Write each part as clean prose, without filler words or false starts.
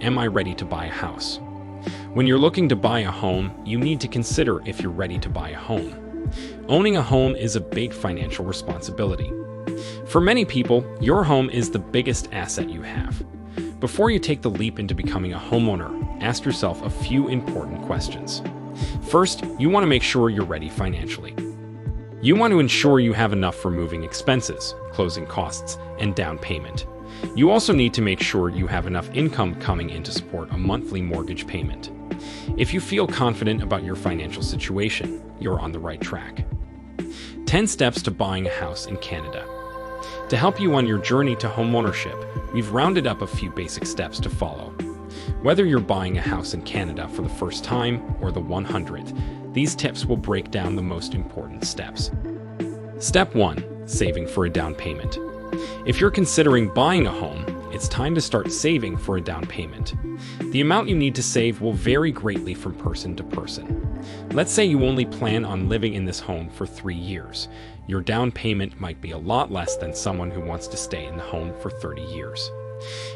am I ready to buy a house? When you're looking to buy a home, you need to consider if you're ready to buy a home. Owning a home is a big financial responsibility. For many people, your home is the biggest asset you have. Before you take the leap into becoming a homeowner, ask yourself a few important questions. First, you want to make sure you're ready financially. You want to ensure you have enough for moving expenses, closing costs, and down payment. You also need to make sure you have enough income coming in to support a monthly mortgage payment. If you feel confident about your financial situation, you're on the right track. 10 steps to buying a house in Canada. To help you on your journey to homeownership, we've rounded up a few basic steps to follow. Whether you're buying a house in Canada for the first time or the 100th, these tips will break down the most important steps. Step 1. Saving for a down payment. If you're considering buying a home, it's time to start saving for a down payment. The amount you need to save will vary greatly from person to person. Let's say you only plan on living in this home for 3 years. Your down payment might be a lot less than someone who wants to stay in the home for 30 years.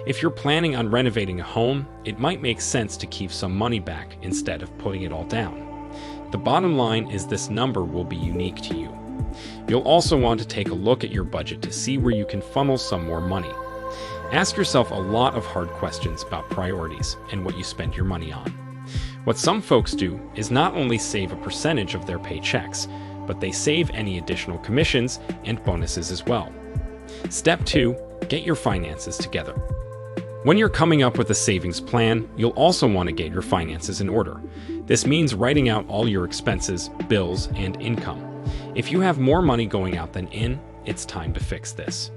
If you're planning on renovating a home, it might make sense to keep some money back instead of putting it all down. The bottom line is this number will be unique to you. You'll also want to take a look at your budget to see where you can funnel some more money. Ask yourself a lot of hard questions about priorities and what you spend your money on. What some folks do is not only save a percentage of their paychecks, but they save any additional commissions and bonuses as well. Step 2. Get your finances together. When you're coming up with a savings plan, you'll also want to get your finances in order. This means writing out all your expenses, bills, and income. If you have more money going out than in, it's time to fix this.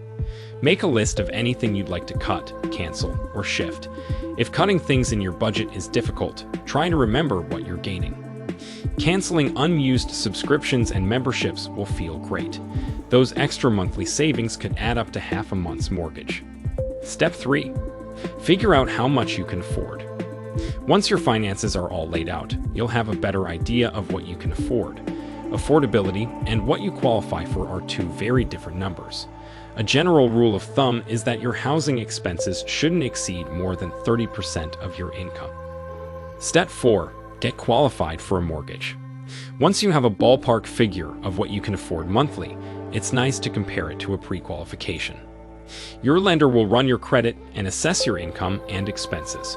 Make a list of anything you'd like to cut, cancel, or shift. If cutting things in your budget is difficult, try to remember what you're gaining. Canceling unused subscriptions and memberships will feel great. Those extra monthly savings could add up to half a month's mortgage. Step 3. Figure out how much you can afford. Once your finances are all laid out, you'll have a better idea of what you can afford. Affordability and what you qualify for are two very different numbers. A general rule of thumb is that your housing expenses shouldn't exceed more than 30% of your income. Step 4. Get qualified for a mortgage. Once you have a ballpark figure of what you can afford monthly, it's nice to compare it to a pre-qualification. Your lender will run your credit and assess your income and expenses.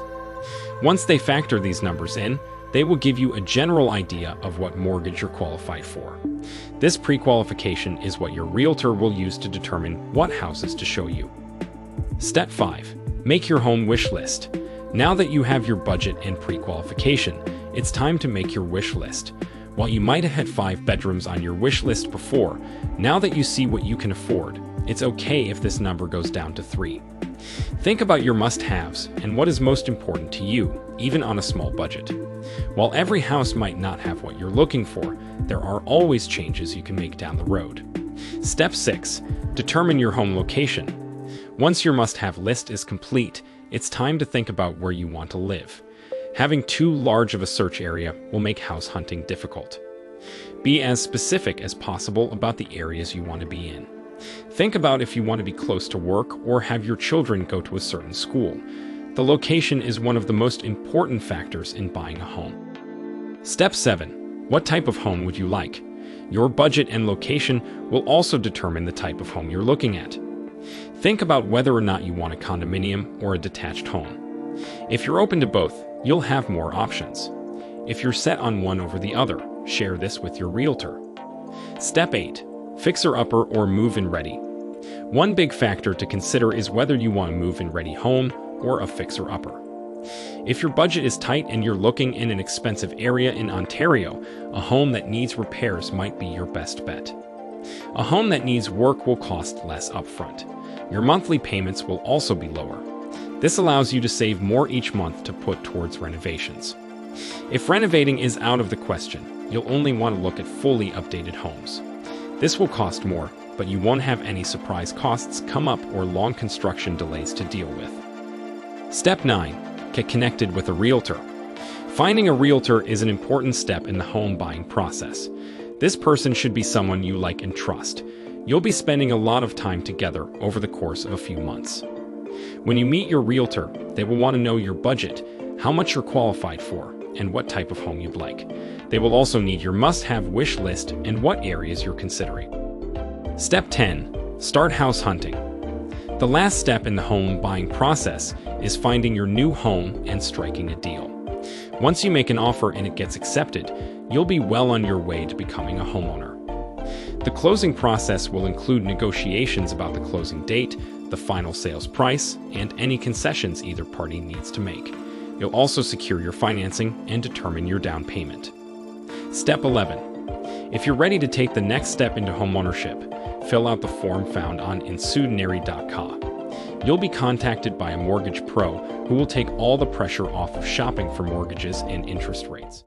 Once they factor these numbers in, they will give you a general idea of what mortgage you're qualified for. This pre-qualification is what your realtor will use to determine what houses to show you. Step 5. Make your home wish list. Now that you have your budget and pre-qualification, it's time to make your wish list. While you might have had 5 bedrooms on your wish list before, now that you see what you can afford, it's okay if this number goes down to 3. Think about your must-haves and what is most important to you, even on a small budget. While every house might not have what you're looking for, there are always changes you can make down the road. Step 6. Determine your home location. Once your must-have list is complete, it's time to think about where you want to live. Having too large of a search area will make house hunting difficult. Be as specific as possible about the areas you want to be in. Think about if you want to be close to work or have your children go to a certain school. The location is one of the most important factors in buying a home. Step 7. What type of home would you like? Your budget and location will also determine the type of home you're looking at. Think about whether or not you want a condominium or a detached home. If you're open to both, you'll have more options. If you're set on one over the other, share this with your realtor. Step 8. Fixer-upper or move-in ready. One big factor to consider is whether you want a move-in ready home or a fixer-upper. If your budget is tight and you're looking in an expensive area in Ontario, a home that needs repairs might be your best bet. A home that needs work will cost less upfront. Your monthly payments will also be lower. This allows you to save more each month to put towards renovations. If renovating is out of the question, you'll only want to look at fully updated homes. This will cost more, but you won't have any surprise costs come up or long construction delays to deal with. Step 9. Get connected with a realtor. Finding a realtor is an important step in the home buying process. This person should be someone you like and trust. You'll be spending a lot of time together over the course of a few months. When you meet your realtor, they will want to know your budget, how much you're qualified for, and what type of home you'd like. They will also need your must-have wish list and what areas you're considering. Step 10. Start house hunting. The last step in the home buying process is finding your new home and striking a deal. Once you make an offer and it gets accepted, you'll be well on your way to becoming a homeowner. The closing process will include negotiations about the closing date, the final sales price, and any concessions either party needs to make. You'll also secure your financing and determine your down payment. Step 11. If you're ready to take the next step into homeownership, fill out the form found on Insurdinary.com. You'll be contacted by a mortgage pro who will take all the pressure off of shopping for mortgages and interest rates.